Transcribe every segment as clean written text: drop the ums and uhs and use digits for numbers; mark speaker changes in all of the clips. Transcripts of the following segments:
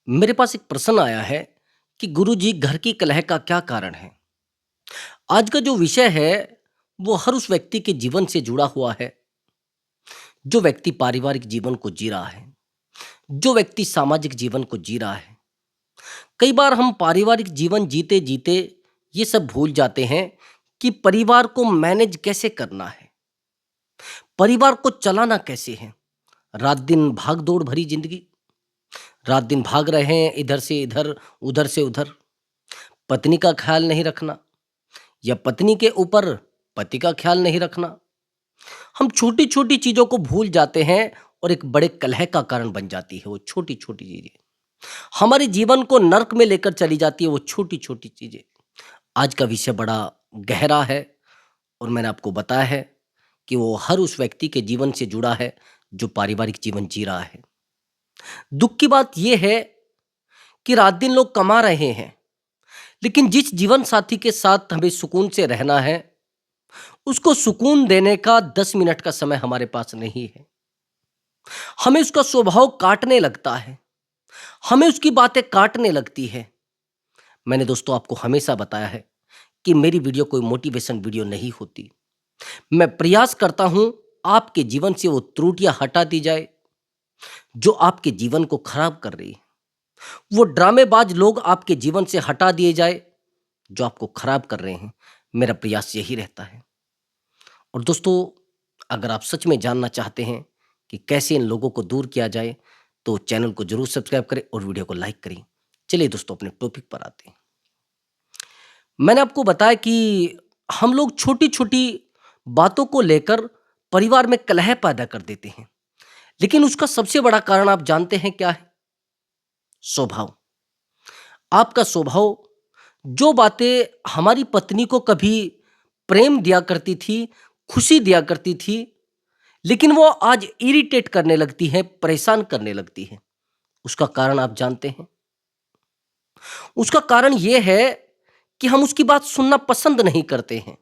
Speaker 1: मेरे पास एक प्रश्न आया है कि गुरुजी घर की कलह का क्या कारण है। आज का जो विषय है वो हर उस व्यक्ति के जीवन से जुड़ा हुआ है जो व्यक्ति पारिवारिक जीवन को जी रहा है, जो व्यक्ति सामाजिक जीवन को जी रहा है। कई बार हम पारिवारिक जीवन जीते जीते ये सब भूल जाते हैं कि परिवार को मैनेज कैसे करना है, परिवार को चलाना कैसे है। रात दिन भाग दौड़ भरी जिंदगी, रात दिन भाग रहे हैं, इधर से इधर, उधर से उधर। पत्नी का ख्याल नहीं रखना या पत्नी के ऊपर पति का ख्याल नहीं रखना। हम छोटी छोटी चीजों को भूल जाते हैं और एक बड़े कलह का कारण बन जाती है वो छोटी छोटी चीजें। हमारे जीवन को नर्क में लेकर चली जाती है वो छोटी छोटी चीजें। आज का विषय बड़ा गहरा है और मैंने आपको बताया है कि वो हर उस व्यक्ति के जीवन से जुड़ा है जो पारिवारिक जीवन जी रहा है। दुख की बात यह है कि रात दिन लोग कमा रहे हैं, लेकिन जिस जीवन साथी के साथ हमें सुकून से रहना है उसको सुकून देने का 10 मिनट का समय हमारे पास नहीं है। हमें उसका स्वभाव काटने लगता है, हमें उसकी बातें काटने लगती है। मैंने दोस्तों आपको हमेशा बताया है कि मेरी वीडियो कोई मोटिवेशन वीडियो नहीं होती। मैं प्रयास करता हूं आपके जीवन से वो त्रुटियां हटा दी जाए जो आपके जीवन को खराब कर रही है, वो ड्रामेबाज लोग आपके जीवन से हटा दिए जाए जो आपको खराब कर रहे हैं। मेरा प्रयास यही रहता है। और दोस्तों, अगर आप सच में जानना चाहते हैं कि कैसे इन लोगों को दूर किया जाए तो चैनल को जरूर सब्सक्राइब करें और वीडियो को लाइक करें। चलिए दोस्तों, अपने टॉपिक पर आते हैं। मैंने आपको बताया कि हम लोग छोटी छोटी बातों को लेकर परिवार में कलह पैदा कर देते हैं, लेकिन उसका सबसे बड़ा कारण आप जानते हैं क्या है? स्वभाव। आपका स्वभाव। जो बातें हमारी पत्नी को कभी प्रेम दिया करती थी, खुशी दिया करती थी, लेकिन वो आज इरिटेट करने लगती है, परेशान करने लगती है। उसका कारण आप जानते हैं? उसका कारण यह है कि हम उसकी बात सुनना पसंद नहीं करते हैं।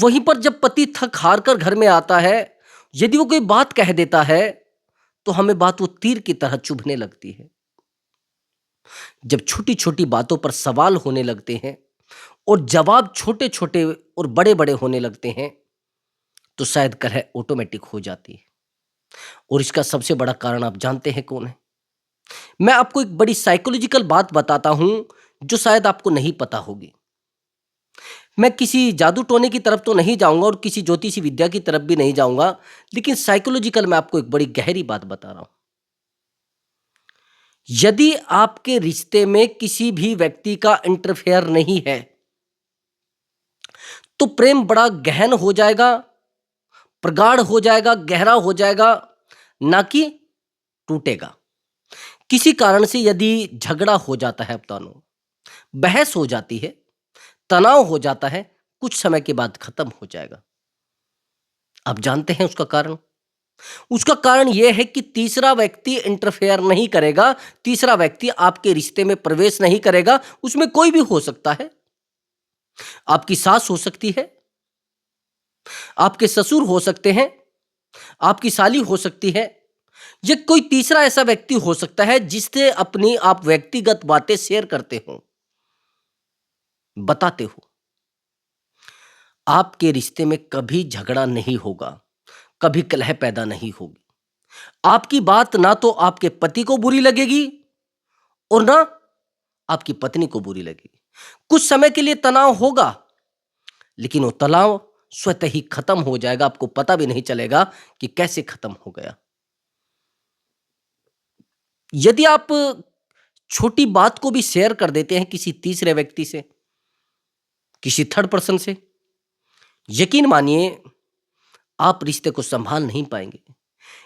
Speaker 1: वहीं पर जब पति थक हार कर घर में आता है, यदि वो कोई बात कह देता है तो हमें बात वो तीर की तरह चुभने लगती है। जब छोटी छोटी बातों पर सवाल होने लगते हैं और जवाब छोटे छोटे और बड़े बड़े होने लगते हैं तो शायद कलह ऑटोमेटिक हो जाती है। और इसका सबसे बड़ा कारण आप जानते हैं कौन है? मैं आपको एक बड़ी साइकोलॉजिकल बात बताता हूं जो शायद आपको नहीं पता होगी। मैं किसी जादू टोने की तरफ तो नहीं जाऊंगा और किसी ज्योतिषी विद्या की तरफ भी नहीं जाऊंगा, लेकिन साइकोलॉजिकल मैं आपको एक बड़ी गहरी बात बता रहा हूं। यदि आपके रिश्ते में किसी भी व्यक्ति का इंटरफेयर नहीं है तो प्रेम बड़ा गहन हो जाएगा, प्रगाढ़ हो जाएगा, गहरा हो जाएगा, ना कि टूटेगा। किसी कारण से यदि झगड़ा हो जाता है, बहस हो जाती है, तनाव हो जाता है, कुछ समय के बाद खत्म हो जाएगा। आप जानते हैं उसका कारण? उसका कारण यह है कि तीसरा व्यक्ति इंटरफेयर नहीं करेगा, तीसरा व्यक्ति आपके रिश्ते में प्रवेश नहीं करेगा। उसमें कोई भी हो सकता है, आपकी सास हो सकती है, आपके ससुर हो सकते हैं, आपकी साली हो सकती है, या कोई तीसरा ऐसा व्यक्ति हो सकता है जिससे अपनी आप व्यक्तिगत बातें शेयर करते हो, बताते हो। आपके रिश्ते में कभी झगड़ा नहीं होगा, कभी कलह पैदा नहीं होगी। आपकी बात ना तो आपके पति को बुरी लगेगी और ना आपकी पत्नी को बुरी लगेगी। कुछ समय के लिए तनाव होगा, लेकिन वो तनाव स्वतः ही खत्म हो जाएगा, आपको पता भी नहीं चलेगा कि कैसे खत्म हो गया। यदि आप छोटी बात को भी शेयर कर देते हैं किसी तीसरे व्यक्ति से, किसी थर्ड पर्सन से, यकीन मानिए आप रिश्ते को संभाल नहीं पाएंगे।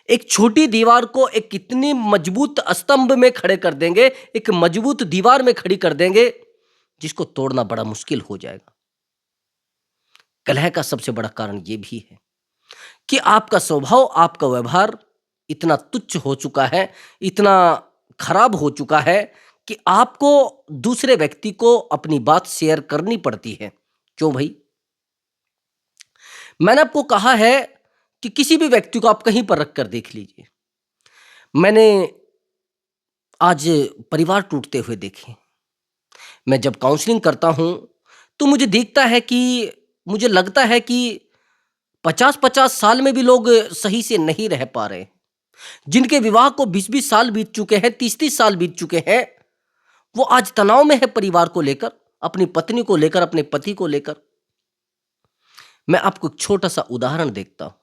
Speaker 1: एक छोटी दीवार को एक कितनी मजबूत स्तंभ में खड़े कर देंगे, एक मजबूत दीवार में खड़ी कर देंगे जिसको तोड़ना बड़ा मुश्किल हो जाएगा। कलह का सबसे बड़ा कारण यह भी है कि आपका स्वभाव, आपका व्यवहार इतना तुच्छ हो चुका है, इतना खराब हो चुका है कि आपको दूसरे व्यक्ति को अपनी बात शेयर करनी पड़ती है। क्यों भाई? मैंने आपको कहा है कि किसी भी व्यक्ति को आप कहीं पर रखकर देख लीजिए। मैंने आज परिवार टूटते हुए देखे। मैं जब काउंसलिंग करता हूँ, तो मुझे लगता है कि 50-50 साल में भी लोग सही से नहीं रह पा रहे। जिनके विवाह को 20-20 साल बीत चुके हैं, 30-30 साल बीत चुके हैं, वो आज तनाव में है परिवार को लेकर, अपनी पत्नी को लेकर, अपने पति को लेकर। मैं आपको एक छोटा-सा उदाहरण देखता हूँ।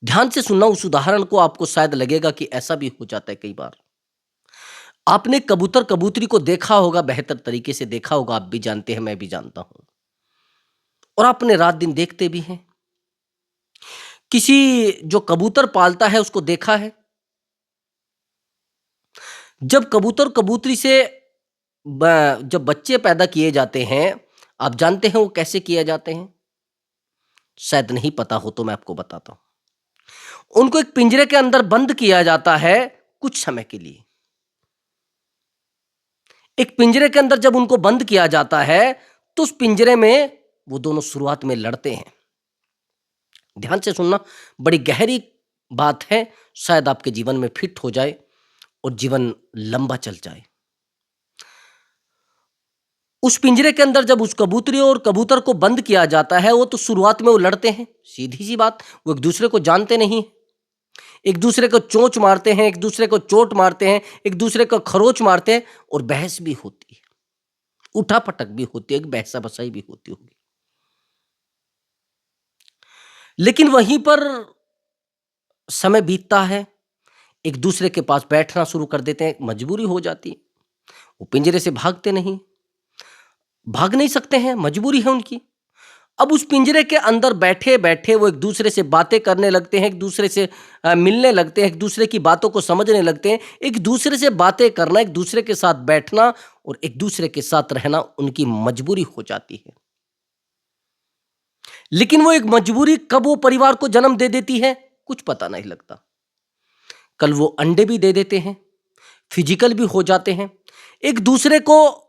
Speaker 1: ध्यान से सुनना उस उदाहरण को, आपको शायद लगेगा कि ऐसा भी हो जाता है कई बार। आपने कबूतर-कबूतरी को देखा होगा, बेहतर तरीके से देखा होगा, आप भी जानते हैं, मैं भी जानता हूँ। और आपने रात-दिन देखते भी हैं। किसी जो कबूतर पालता है उसको देखा है? जब कबूतर-कबूतरी से जब बच्चे पैदा किए जाते हैं, आप जानते हैं वो कैसे किए जाते हैं? शायद नहीं पता हो तो मैं आपको बताता हूँ। उनको एक पिंजरे के अंदर बंद किया जाता है कुछ समय के लिए। एक पिंजरे के अंदर जब उनको बंद किया जाता है, तो उस पिंजरे में वो दोनों शुरुआत में लड़ते हैं। ध्यान से सुनना, बड़ी गहरी बात है, शायद आपके जीवन में फिट हो जाए और जीवन लंबा चल जाए। उस पिंजरे के अंदर जब उस कबूतरी और कबूतर को बंद किया जाता है, वो तो शुरुआत में वो लड़ते हैं, सीधी सी बात। वो एक दूसरे को जानते नहीं, एक दूसरे को चोंच मारते हैं, एक दूसरे को चोट मारते हैं, एक दूसरे को खरोच मारते हैं, और बहस भी होती है, उठापटक भी होती है, एक बहसा बसाई भी होती होगी। लेकिन वहीं पर समय बीतता है, एक दूसरे के पास बैठना शुरू कर देते हैं, मजबूरी हो जाती है। वो पिंजरे से भागते नहीं, भाग नहीं सकते हैं, मजबूरी है उनकी। अब उस पिंजरे के अंदर बैठे-बैठे वो एक दूसरे से बातें करने लगते हैं, एक दूसरे से मिलने लगते हैं, एक दूसरे की बातों को समझने लगते हैं। एक दूसरे से बातें करना, एक दूसरे के साथ बैठना और एक दूसरे के साथ रहना उनकी मजबूरी हो जाती है। लेकिन वो एक मजबूरी कब वो परिवार को जन्म दे देती है, कुछ पता नहीं लगता। कल वो अंडे भी दे देते हैं, फिजिकल भी हो जाते हैं, एक दूसरे को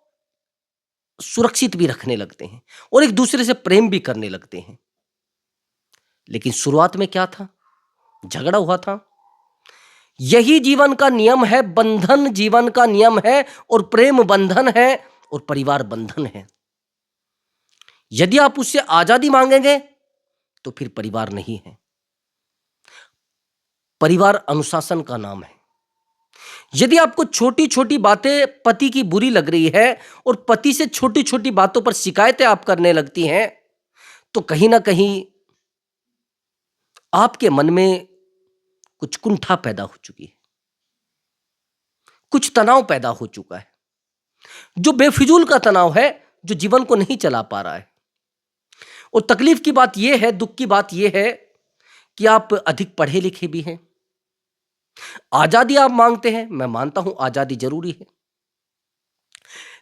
Speaker 1: सुरक्षित भी रखने लगते हैं और एक दूसरे से प्रेम भी करने लगते हैं। लेकिन शुरुआत में क्या था? झगड़ा हुआ था। यही जीवन का नियम है, बंधन जीवन का नियम है, और प्रेम बंधन है और परिवार बंधन है। यदि आप उससे आजादी मांगेंगे तो फिर परिवार नहीं है। परिवार अनुशासन का नाम है। यदि आपको छोटी-छोटी बातें पति की बुरी लग रही है और पति से छोटी-छोटी बातों पर शिकायतें आप करने लगती हैं, तो कहीं न कहीं आपके मन में कुछ कुंठा पैदा हो चुकी है, कुछ तनाव पैदा हो चुका है, जो बेफिजूल का तनाव है, जो जीवन को नहीं चला पा रहा है। और तकलीफ की बात यह है, दुख की बात यह है कि आप अधिक पढ़े लिखे भी हैं, आजादी आप मांगते हैं, मैं मानता हूं आजादी जरूरी है,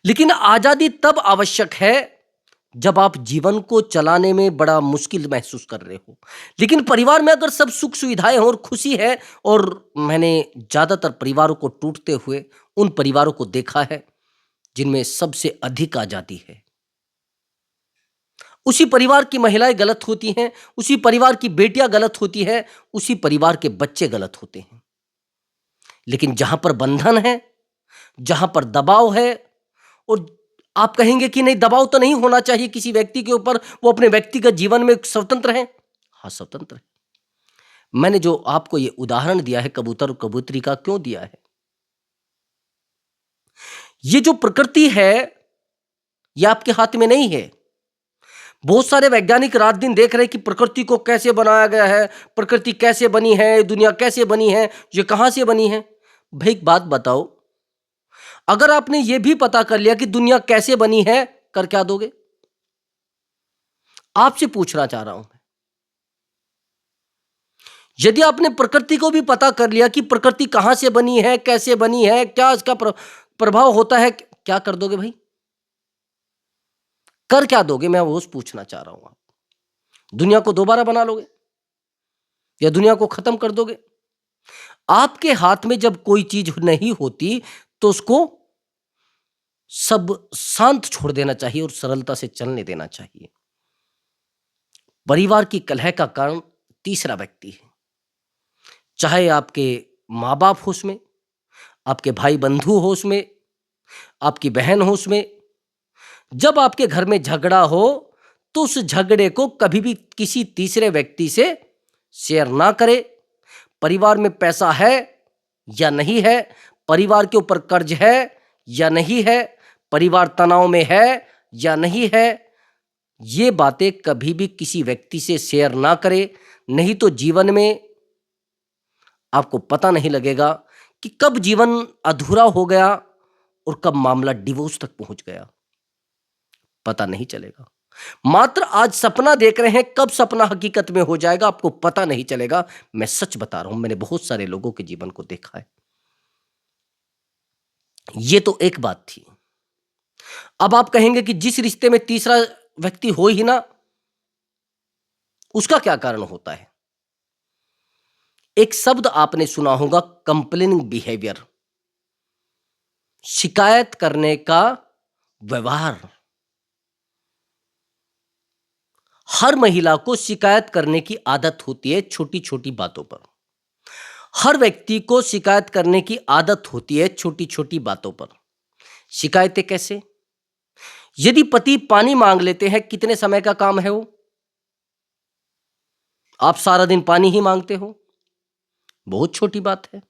Speaker 1: लेकिन आजादी तब आवश्यक है जब आप जीवन को चलाने में बड़ा मुश्किल महसूस कर रहे हो। लेकिन परिवार में अगर सब सुख सुविधाएं हो और खुशी है, और मैंने ज्यादातर परिवारों को टूटते हुए उन परिवारों को देखा है जिनमें सबसे अधिक आजादी है, उसी परिवार की महिलाएं गलत होती हैं, उसी परिवार की बेटियां गलत होती है, उसी परिवार के बच्चे गलत होते हैं। लेकिन जहां पर बंधन है, जहां पर दबाव है, और आप कहेंगे कि नहीं, दबाव तो नहीं होना चाहिए किसी व्यक्ति के ऊपर, वो अपने व्यक्तिगत जीवन में स्वतंत्र है। हाँ, स्वतंत्र है। मैंने जो आपको ये उदाहरण दिया है कबूतर और कबूतरी का, क्यों दिया है? ये जो प्रकृति है, ये आपके हाथ में नहीं है। बहुत सारे वैज्ञानिक रात दिन देख रहे हैं कि प्रकृति को कैसे बनाया गया है, प्रकृति कैसे बनी है, दुनिया कैसे बनी है, ये कहां से बनी है। भाई एक बात बताओ, अगर आपने ये भी पता कर लिया कि दुनिया कैसे बनी है, कर क्या दोगे? आपसे पूछना चाह रहा हूं मैं। यदि आपने प्रकृति को भी पता कर लिया कि प्रकृति कहां से बनी है, कैसे बनी है, क्या इसका प्रभाव होता है, क्या कर दोगे भाई? कर क्या दोगे? मैं वो पूछना चाह रहा हूं। आप दुनिया को दोबारा बना लोगे या दुनिया को खत्म कर दोगे? आपके हाथ में जब कोई चीज नहीं होती तो उसको सब शांत छोड़ देना चाहिए और सरलता से चलने देना चाहिए। परिवार की कलह का कारण तीसरा व्यक्ति है, चाहे आपके माँ बाप हो उसमें, आपके भाई बंधु हो उसमें, आपकी बहन हो उसमें। जब आपके घर में झगड़ा हो तो उस झगड़े को कभी भी किसी तीसरे व्यक्ति से शेयर ना करें। परिवार में पैसा है या नहीं है, परिवार के ऊपर कर्ज है या नहीं है, परिवार तनाव में है या नहीं है, ये बातें कभी भी किसी व्यक्ति से शेयर ना करें। नहीं तो जीवन में आपको पता नहीं लगेगा कि कब जीवन अधूरा हो गया और कब मामला डिवोर्स तक पहुंच गया, पता नहीं चलेगा। मात्र आज सपना देख रहे हैं, कब सपना हकीकत में हो जाएगा आपको पता नहीं चलेगा। मैं सच बता रहा हूं, मैंने बहुत सारे लोगों के जीवन को देखा है। ये तो एक बात थी। अब आप कहेंगे कि जिस रिश्ते में तीसरा व्यक्ति हो ही ना, उसका क्या कारण होता है? एक शब्द आपने सुना होगा, कंप्लेनिंग बिहेवियर, शिकायत करने का व्यवहार। हर महिला को शिकायत करने की आदत होती है छोटी छोटी बातों पर। हर व्यक्ति को शिकायत करने की आदत होती है छोटी छोटी बातों पर। शिकायतें कैसे? यदि पति पानी मांग लेते हैं, कितने समय का काम है वो? आप सारा दिन पानी ही मांगते हो, बहुत छोटी बात है।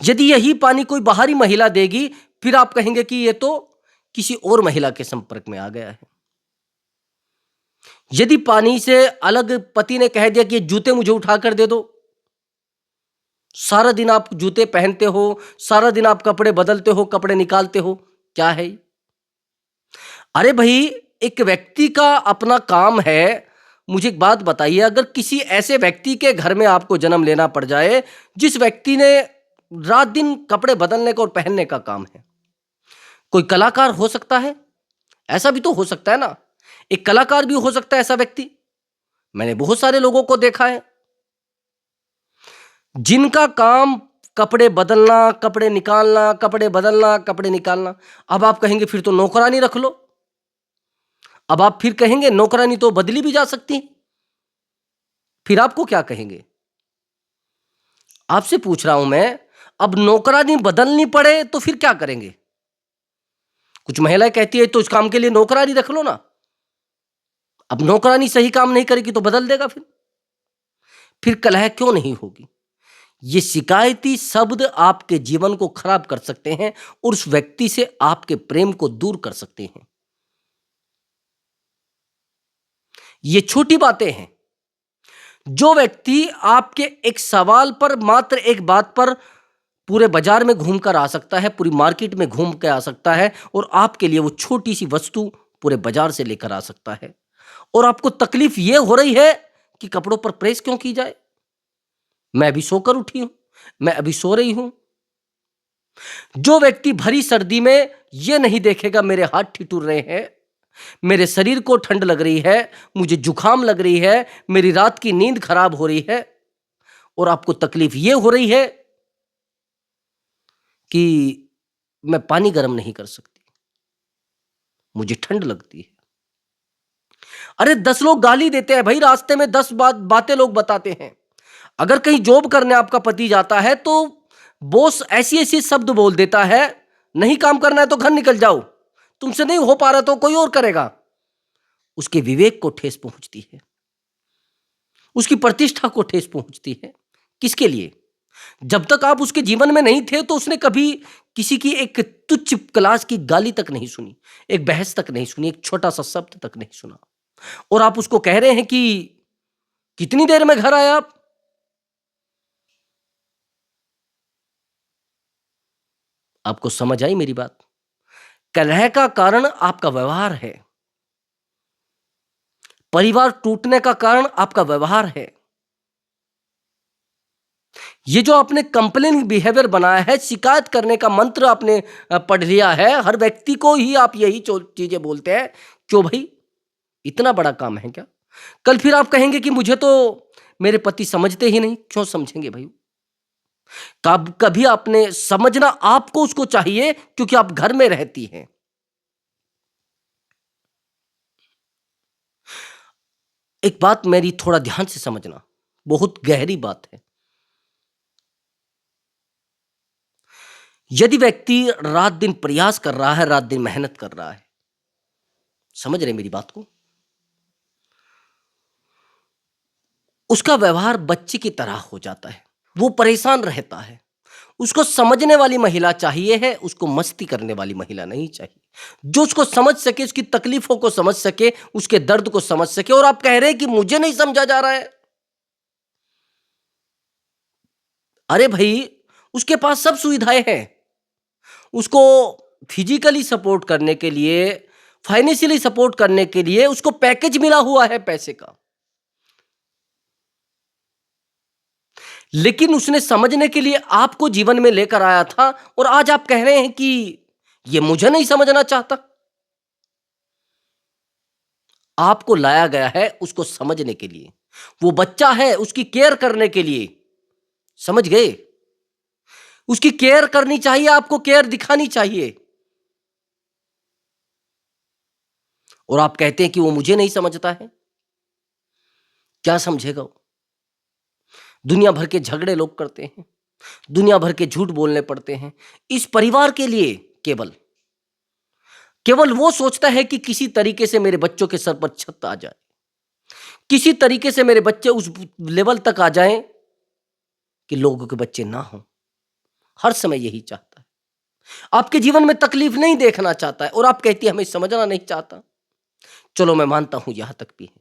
Speaker 1: यदि यही पानी कोई बाहरी महिला देगी, फिर आप कहेंगे कि ये तो किसी और महिला के संपर्क में आ गया है। यदि पानी से अलग पति ने कह दिया कि ये जूते मुझे उठाकर दे दो, सारा दिन आप जूते पहनते हो, सारा दिन आप कपड़े बदलते हो, कपड़े निकालते हो, क्या है ये? अरे भाई, एक व्यक्ति का अपना काम है। मुझे एक बात बताइए, अगर किसी ऐसे व्यक्ति के घर में आपको जन्म लेना पड़ जाए जिस व्यक्ति ने रात दिन कपड़े बदलने का और पहनने का काम है, कोई कलाकार हो सकता है? ऐसा भी तो हो सकता है ना, एक कलाकार भी हो सकता है ऐसा व्यक्ति। मैंने बहुत सारे लोगों को देखा है जिनका काम कपड़े बदलना, कपड़े निकालना, कपड़े बदलना, कपड़े निकालना। अब आप कहेंगे फिर तो नौकरानी रख लो। अब आप फिर कहेंगे नौकरानी तो बदली भी जा सकती है। फिर आपको क्या कहेंगे? आपसे पूछ रहा हूं मैं, अब नौकरानी बदलनी पड़े तो फिर क्या करेंगे? कुछ महिलाएं कहती है तो इस काम के लिए नौकरानी रख लो ना। अब नौकरानी सही काम नहीं करेगी तो बदल देगा। फिर कलह क्यों नहीं होगी? ये शिकायती शब्द आपके जीवन को खराब कर सकते हैं और उस व्यक्ति से आपके प्रेम को दूर कर सकते हैं। ये छोटी बातें हैं। जो व्यक्ति आपके एक सवाल पर, मात्र एक बात पर पूरे बाजार में घूमकर आ सकता है, पूरी मार्केट में घूम के आ सकता है और आपके लिए वो छोटी सी वस्तु पूरे बाजार से लेकर आ सकता है, और आपको तकलीफ ये हो रही है कि कपड़ों पर प्रेस क्यों की जाए? मैं अभी सोकर उठी हूं, मैं अभी सो रही हूं। जो व्यक्ति भरी सर्दी में ये नहीं देखेगा मेरे हाथ ठिठुर रहे हैं, मेरे शरीर को ठंड लग रही है, मुझे जुकाम लग रही है, मेरी रात की नींद खराब हो रही है, और आपको तकलीफ ये हो रही है कि मैं पानी गर्म नहीं कर सकती, मुझे ठंड लगती है। अरे 10 लोग गाली देते हैं भाई, रास्ते में 10 बातें लोग बताते हैं। अगर कहीं जॉब करने आपका पति जाता है तो बॉस ऐसी ऐसी शब्द बोल देता है, नहीं काम करना है तो घर निकल जाओ, तुमसे नहीं हो पा रहा तो कोई और करेगा। उसके विवेक को ठेस पहुंचती है, उसकी प्रतिष्ठा को ठेस पहुंचती है। किसके लिए? जब तक आप उसके जीवन में नहीं थे तो उसने कभी किसी की एक तुच्छ क्लास की गाली तक नहीं सुनी, एक बहस तक नहीं सुनी, एक छोटा सा शब्द तक नहीं सुना, और आप उसको कह रहे हैं कि कितनी देर में घर आए आप? आपको समझ आई मेरी बात? कलह का कारण आपका व्यवहार है, परिवार टूटने का कारण आपका व्यवहार है। ये जो आपने कंप्लेनिंग बिहेवियर बनाया है, शिकायत करने का मंत्र आपने पढ़ लिया है, हर व्यक्ति को ही आप यही चीजें बोलते हैं। क्यों भाई, इतना बड़ा काम है क्या? कल फिर आप कहेंगे कि मुझे तो मेरे पति समझते ही नहीं। क्यों समझेंगे भाई? कब कभी आपने समझना आपको उसको चाहिए, क्योंकि आप घर में रहती हैं। एक बात मेरी थोड़ा ध्यान से समझना, बहुत गहरी बात है। यदि व्यक्ति रात दिन प्रयास कर रहा है, रात दिन मेहनत कर रहा है, समझ रहे मेरी बात को, उसका व्यवहार बच्चे की तरह हो जाता है, वो परेशान रहता है। उसको समझने वाली महिला चाहिए है, उसको मस्ती करने वाली महिला नहीं चाहिए, जो उसको समझ सके, उसकी तकलीफों को समझ सके, उसके दर्द को समझ सके। और आप कह रहे हैं कि मुझे नहीं समझा जा रहा है। अरे भाई, उसके पास सब सुविधाएं हैं, उसको फिजिकली सपोर्ट करने के लिए, फाइनेंशियली सपोर्ट करने के लिए उसको पैकेज मिला हुआ है पैसे का, लेकिन उसने समझने के लिए आपको जीवन में लेकर आया था, और आज आप कह रहे हैं कि ये मुझे नहीं समझना चाहता। आपको लाया गया है उसको समझने के लिए, वो बच्चा है उसकी केयर करने के लिए, समझ गए? उसकी केयर करनी चाहिए, आपको केयर दिखानी चाहिए, और आप कहते हैं कि वो मुझे नहीं समझता है। क्या समझेगा वो? दुनिया भर के झगड़े लोग करते हैं, दुनिया भर के झूठ बोलने पड़ते हैं इस परिवार के लिए। केवल केवल वो सोचता है कि किसी तरीके से मेरे बच्चों के सर पर छत आ जाए, किसी तरीके से मेरे बच्चे उस लेवल तक आ जाएं कि लोगों के बच्चे ना हों। हर समय यही चाहता है, आपके जीवन में तकलीफ नहीं देखना चाहता है, और आप कहती है हमें समझना नहीं चाहता। चलो मैं मानता हूं यहां तक भी है,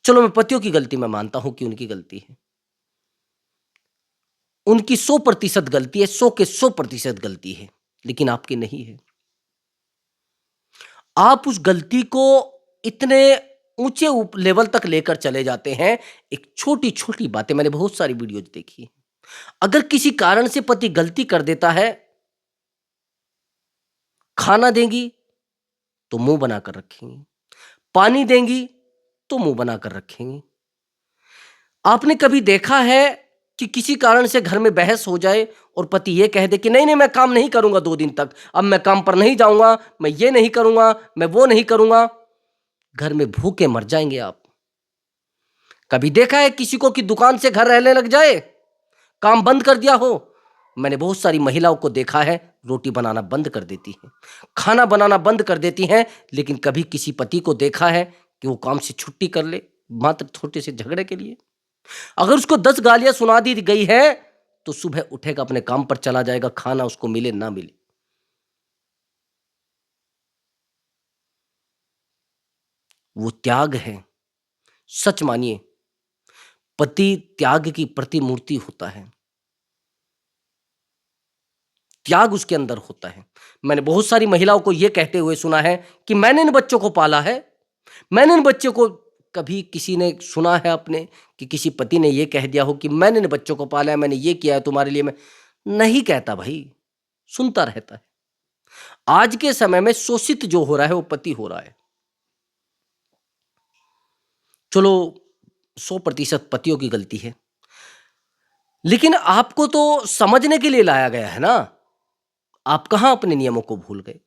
Speaker 1: चलो मैं पतियों की गलती मैं मानता हूं कि उनकी गलती है, उनकी 100% गलती है, 100 के 100% गलती है, लेकिन आपकी नहीं है। आप उस गलती को इतने ऊंचे लेवल तक लेकर चले जाते हैं। एक छोटी छोटी बातें, मैंने बहुत सारी वीडियोज देखी है, अगर किसी कारण से पति गलती कर देता है, खाना देंगी तो मुंह बनाकर रखेंगी, पानी देंगी तो मुंह बनाकर रखेंगी। आपने कभी देखा है कि किसी कारण से घर में बहस हो जाए और पति ये कह दे कि नहीं नहीं मैं काम नहीं करूंगा 2 दिन तक, अब मैं काम पर नहीं जाऊंगा, मैं ये नहीं करूंगा, मैं वो नहीं करूंगा। घर में भूखे मर जाएंगे आप। कभी देखा है किसी को कि दुकान से घर रहने लग जाए, काम बंद कर दिया हो? मैंने बहुत सारी महिलाओं को देखा है, रोटी बनाना बंद कर देती हैं, खाना बनाना बंद कर देती हैं, लेकिन कभी किसी पति को देखा है कि वो काम से छुट्टी कर ले मात्र छोटे से झगड़े के लिए? अगर उसको 10 गालियां सुना दी गई है तो सुबह उठेगा, अपने काम पर चला जाएगा, खाना उसको मिले ना मिले। वो त्याग है। सच मानिए, पति त्याग की प्रतिमूर्ति होता है, त्याग उसके अंदर होता है। मैंने बहुत सारी महिलाओं को यह कहते हुए सुना है कि मैंने इन बच्चों को पाला है, मैंने इन बच्चों को, कभी किसी ने सुना है अपने कि किसी पति ने यह कह दिया हो कि मैंने इन बच्चों को पाला है, मैंने ये किया है तुम्हारे लिए? मैं नहीं कहता भाई, सुनता रहता है। आज के समय में शोषित जो हो रहा है वो पति हो रहा है। चलो 100% पतियों की गलती है, लेकिन आपको तो समझने के लिए लाया गया है ना। आप कहां अपने नियमों को भूल गए?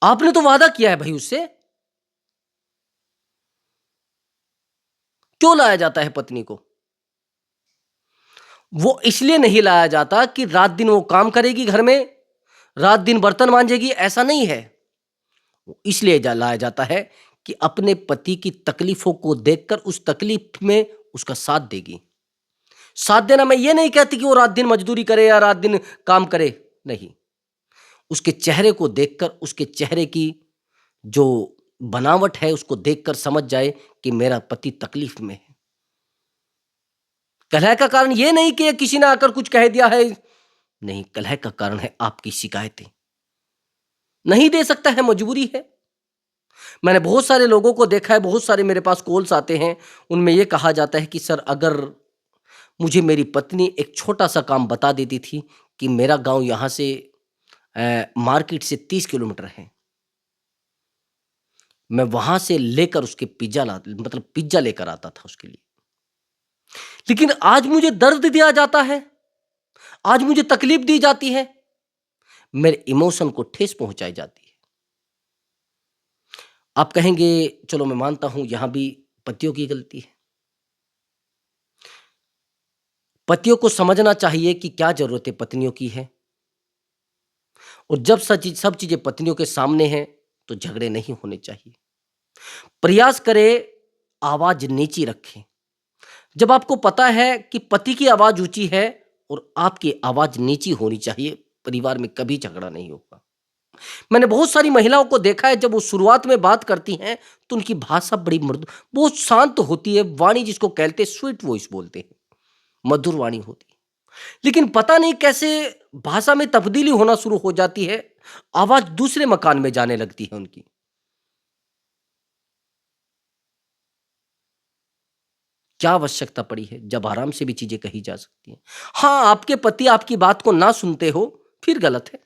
Speaker 1: आपने तो वादा किया है भाई उससे। क्यों लाया जाता है पत्नी को? वो इसलिए नहीं लाया जाता कि रात दिन वो काम करेगी घर में, रात दिन बर्तन मांजेगी, ऐसा नहीं है। वो इसलिए लाया जाता है कि अपने पति की तकलीफों को देखकर उस तकलीफ में उसका साथ देगी। साथ देना, मैं ये नहीं कहती कि वो रात दिन मजदूरी करे या रात दिन काम करे, नहीं। उसके चेहरे को देखकर, उसके चेहरे की जो बनावट है उसको देखकर समझ जाए कि मेरा पति तकलीफ में है। कलह का कारण ये नहीं कि किसी ने आकर कुछ कह दिया है, नहीं, कलह का कारण है आपकी शिकायतें। नहीं दे सकता है, मजबूरी है। मैंने बहुत सारे लोगों को देखा है, बहुत सारे मेरे पास कॉल्स आते हैं, उनमें यह कहा जाता है कि सर, अगर मुझे मेरी पत्नी एक छोटा सा काम बता देती थी कि मेरा गांव यहाँ से मार्केट से 30 किलोमीटर है, मैं वहां से लेकर उसके पिज्जा लेकर आता था उसके लिए। लेकिन आज मुझे दर्द दिया जाता है, आज मुझे तकलीफ दी जाती है, मेरे इमोशन को ठेस पहुंचाई जाती है। आप कहेंगे, चलो मैं मानता हूं यहां भी पतियों की गलती है। पतियों को समझना चाहिए कि क्या ज़रूरतें पत्नियों की हैं और जब सब चीज़ें पत्नियों के सामने हैं, तो झगड़े नहीं होने चाहिए। प्रयास करें, आवाज़ नीची रखें। जब आपको पता है कि पति की आवाज़ ऊँची है और आपकी आवाज़ नीची होनी चाहिए, परिवार में कभी झगड़ा नहीं होगा। मैंने बहुत सारी महिलाओं को देखा है, जब वो शुरुआत में बात करती हैं, तो उनकी भाषा बड़ी मृदु, बहुत शांत होती है, वाणी जिसको कहते हैं स्वीट वॉइस बोलते हैं, मधुर वाणी होती है। लेकिन पता नहीं कैसे भाषा में तब्दीली होना शुरू हो जाती है, आवाज़ दूसरे मकान में जाने लगती है उनकी। क्या आवश्यकता पड़ी है, जब आराम से भी चीज़ें कही जा सकती हैं। हाँ, आपके पति आपकी बात को ना सुनते हो, फिर गलत है।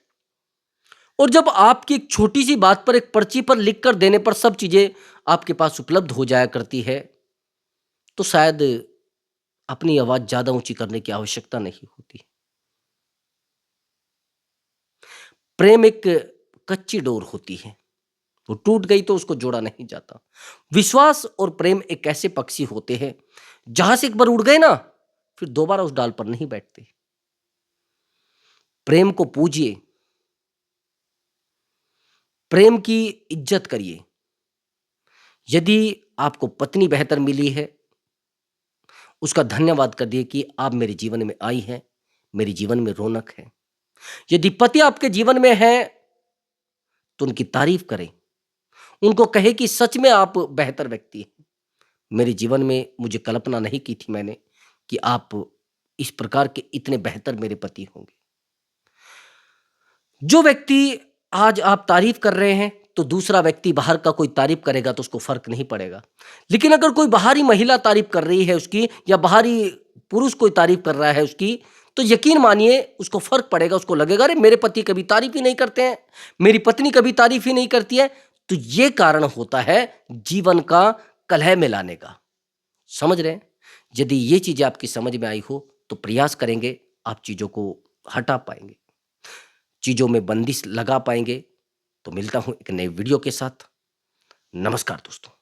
Speaker 1: और जब आपकी एक छोटी-सी बात पर एक पर्ची पर लिख कर देने पर सब चीज़ें आपके पास उपलब्ध हो जाया करती है, तो शायद अपनी आवाज़ ज़्यादा ऊँची करने की आवश्यकता नहीं होती। प्रेम एक कच्ची डोर होती है, वो टूट गई तो उसको जोड़ा नहीं जाता। विश्वास और प्रेम एक ऐसे पक्षी होते हैं, जहाँ से एक बार उड़ गए ना, फिर दोबारा उस डाल पर नहीं बैठते। प्रेम को पूजिए, प्रेम की इज़्ज़त करिए। यदि आपको पत्नी बेहतर मिली है, उसका धन्यवाद करिए कि आप मेरे जीवन में आई हैं, मेरे जीवन में रौनक है। यदि पति आपके जीवन में हैं, तो उनकी तारीफ़ करें। उनको कहें कि सच में आप बेहतर व्यक्ति हैं। मेरे जीवन में मुझे कल्पना नहीं की थी मैंने कि आप इस प्रकार के इतने बेहतर मेरे पति होंगे। जो व्यक्ति आज आप तारीफ़ कर रहे हैं, तो दूसरा व्यक्ति बाहर का कोई तारीफ़ करेगा तो उसको फ़र्क नहीं पड़ेगा। लेकिन अगर कोई बाहरी महिला तारीफ़ कर रही है उसकी या बाहरी पुरुष कोई तारीफ़ कर रहा है उसकी, तो यकीन मानिए उसको फ़र्क पड़ेगा, उसको लगेगा अरे! मेरे पति कभी तारीफ़ ही नहीं करते हैं, मेरी पत्नी कभी तारीफ़ ही नहीं करती है। तो ये कारण होता है जीवन का कलह में लाने का। समझ रहे हैं? यदि ये चीज़ें आपकी समझ में आई हो, तो प्रयास करेंगे, आप चीज़ों को हटा पाएँगे। चीज़ों में बंदिश लगा पाएँगे। तो मिलता हूँ एक नए वीडियो के साथ। नमस्कार दोस्तों।